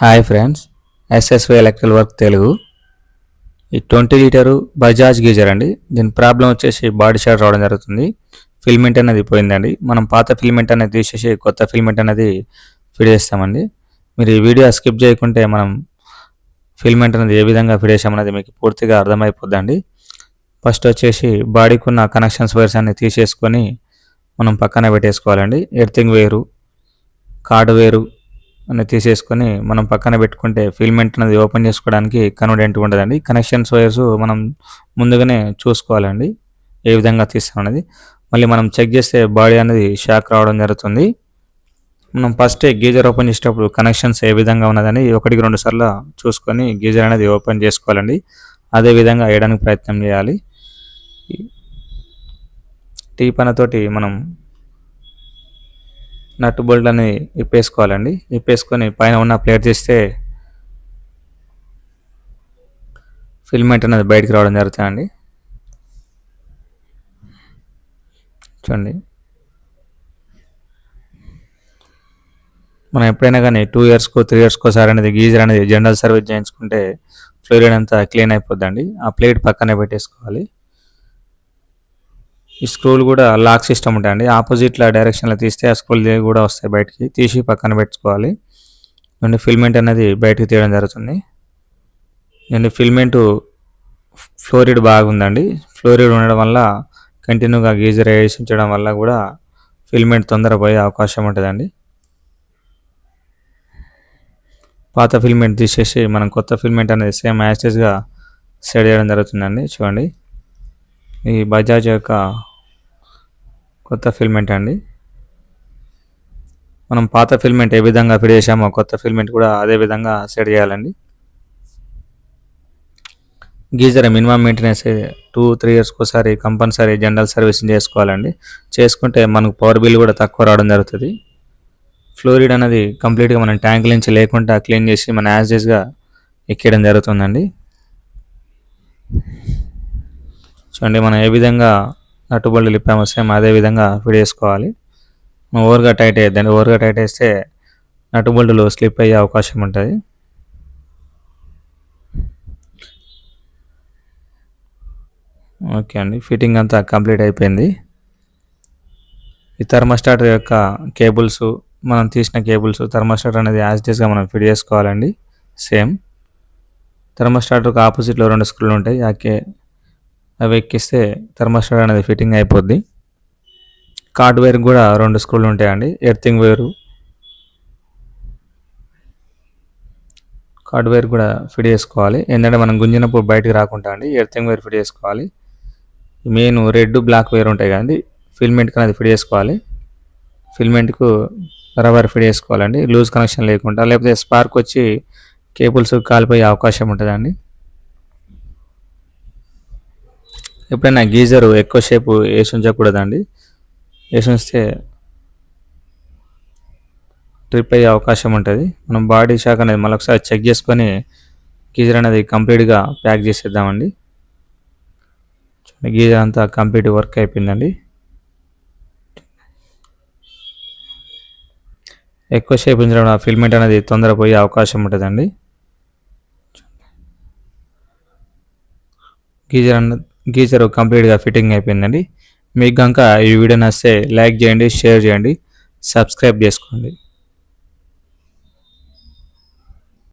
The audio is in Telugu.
Hi friends, SSV electrical work Telugu. ఈ 20 లీటరు బజాజ్ గీజర్ అండి. దీని ప్రాబ్లం వచ్చేసి బాడీ షాట్ రావడం జరుగుతుంది. ఫిల్మెంట్ అనేది పోయిందండి. మనం పాత ఫిల్మెంట్ అనేది తీసేసి కొత్త ఫిల్మెంట్ అనేది ఫిట్ చేస్తామండి. మీరు ఈ వీడియో స్కిప్ చేయకుంటే మనం ఫిల్మెంట్ అనేది ఏ విధంగా ఫిట్ చేసామనేది మీకు పూర్తిగా అర్థమైపోద్దండి. ఫస్ట్ వచ్చేసి బాడీకి ఉన్న కనెక్షన్స్ వైర్స్ అన్ని తీసేసుకొని మనం పక్కన పెట్టేసుకోవాలండి. ఎర్తింగ్ వేరు, కార్డ్ వేరు అని తీసేసుకొని మనం పక్కన పెట్టుకుంటే ఫిల్మెంట్ అనేది ఓపెన్ చేసుకోవడానికి కన్వీనియంట్గా ఉంటుందండి. కనెక్షన్స్ వైర్స్ మనం ముందుగానే చూసుకోవాలండి ఏ విధంగా తీస్తామనేది. మళ్ళీ మనం చెక్ చేస్తే బాడీ అనేది షాక్ రావడం జరుగుతుంది. మనం ఫస్ట్ గీజర్ ఓపెన్ చేసేటప్పుడు కనెక్షన్స్ ఏ విధంగా ఉన్నదని 1-2 సార్లు చూసుకొని గీజర్ అనేది ఓపెన్ చేసుకోవాలండి. అదే విధంగా వేయడానికి ప్రయత్నం చేయాలి. టీ పనతోటి మనం నట్ బోల్ట్ అని ఇప్పేసుకోవాలండి. ఇప్పేసుకొని పైన ఉన్న ప్లేట్ తీస్తే ఫిల్మెంట్ అనేది బయటికి రావడం జరుగుతుందండి. చూడండి, మనం ఎప్పుడైనా కానీ 2 ఇయర్స్కో 3 ఇయర్స్కో సార్ అనేది గీజర్ అనేది జనరల్ సర్వీస్ చేయించుకుంటే ఫ్లోరైడ్ అంతా క్లీన్ అయిపోద్దండి. ఆ ప్లేట్ పక్కనే పెట్టేసుకోవాలి. ఈ స్క్రూలు కూడా లాక్ సిస్టమ్ ఉంటాయండి. ఆపోజిట్లో డైరెక్షన్లో తీస్తే ఆ స్క్రూలు కూడా వస్తాయి బయటికి. తీసి పక్కన పెట్టుకోవాలి. అండ్ ఫిల్మెంట్ అనేది బయటికి తీయడం జరుగుతుంది. అండ్ ఫిల్మెంటు ఫ్లోరిడ్ బాగుందండి. ఫ్లోరిడ్ ఉండడం వల్ల కంటిన్యూగా గీజర్ వేసి ఉంచడం వల్ల కూడా ఫిల్మెంట్ తొందర పోయే అవకాశం ఉంటుందండి. పాత ఫిల్మెంట్ తీసేసి మనం కొత్త ఫిల్మెంట్ అనేది సేమ్ యాస్టేజ్గా సెట్ చేయడం జరుగుతుందండి. చూడండి, ఈ బజాజ్ యొక్క కొత్త ఫిల్మెంట్ అండి. మనం పాత ఫిల్మెంట్ ఏ విధంగా ఫిట్ చేసామో కొత్త ఫిల్మెంట్ కూడా అదే విధంగా సెట్ చేయాలండి. గీజర్ మినిమం మెయింటెనెన్స్ 2-3 ఇయర్స్కి ఒకసారి కంపల్సరీ జనరల్ సర్వీసింగ్ చేసుకోవాలండి. చేసుకుంటే మనకు పవర్ బిల్ కూడా తక్కువ రావడం జరుగుతుంది. ఫ్లోరిడ్ అనేది కంప్లీట్గా మనం ట్యాంక్ నుంచి లేకుండా క్లీన్ చేసి మన యాజ్గా ఎక్కేయడం జరుగుతుందండి. చూడండి, మనం ఏ విధంగా నట్టు బోల్ట్ ఇప్పామో సేమ్ అదే విధంగా ఫిట్ చేసుకోవాలి. మనం ఓవర్గా టైట్ అయ్యేదండి. ఓవర్గా టైట్ వేస్తే నట్టు బోల్టులు స్లిప్ అయ్యే అవకాశం ఉంటుంది. ఓకే అండి, ఫిట్టింగ్ అంతా కంప్లీట్ అయిపోయింది. ఈ థర్మోస్టాట్ యొక్క కేబుల్స్, మనం తీసిన కేబుల్స్, థర్మోస్టాట్ అనేది యాజ్గా మనం ఫిట్ చేసుకోవాలండి. సేమ్ థర్మోస్టాట్కి ఆపోజిట్లో 2 స్క్రూలు ఉంటాయి. అవి ఎక్కిస్తే థర్మోస్టాట్ అనేది ఫిట్టింగ్ అయిపోద్ది. కార్డ్ వైర్ కూడా 2 స్క్రూలు ఉంటాయండి. ఎర్తింగ్ వైరు, కార్డ్ వైర్ కూడా ఫిట్ చేసుకోవాలి. ఏంటంటే మనం గుంజినప్పుడు బయటకు రాకుండా అండి ఎర్తింగ్ వైర్ ఫిట్ చేసుకోవాలి. మెయిన్ రెడ్ బ్లాక్ వైర్ ఉంటాయి కదండి, ఫిల్మెంట్కి అనేది ఫిట్ చేసుకోవాలి. ఫిల్మెంట్కు బరాబర్ ఫిట్ చేసుకోవాలండి, లూజ్ కనెక్షన్ లేకుండా. లేకపోతే స్పార్క్ వచ్చి కేబుల్స్ కాలిపోయే అవకాశం ఉంటుందండి. ఎప్పుడైనా గీజరు ఎక్కువసేపు వేసి ఉంచకూడదండి. వేసి ఉంచితే ట్రిప్ అయ్యే అవకాశం ఉంటుంది. మనం బాడీ షాక్ అనేది మళ్ళీ ఒకసారి చెక్ చేసుకొని గీజర్ అనేది కంప్లీట్గా ప్యాక్ చేసేద్దామండి. గీజర్ అంతా కంప్లీట్ వర్క్ అయిపోయిందండి. ఎక్కువసేపు ఉంచడం ఆ ఫిల్మెంట్ అనేది తొందర పోయే అవకాశం ఉంటుందండి. గీజర్ కంప్లీట్గా ఫిట్టింగ్ అయిపోయిందండి. మీకు కనుక ఈ వీడియో నచ్చితే లైక్ చేయండి, షేర్ చేయండి, సబ్స్క్రైబ్ చేసుకోండి.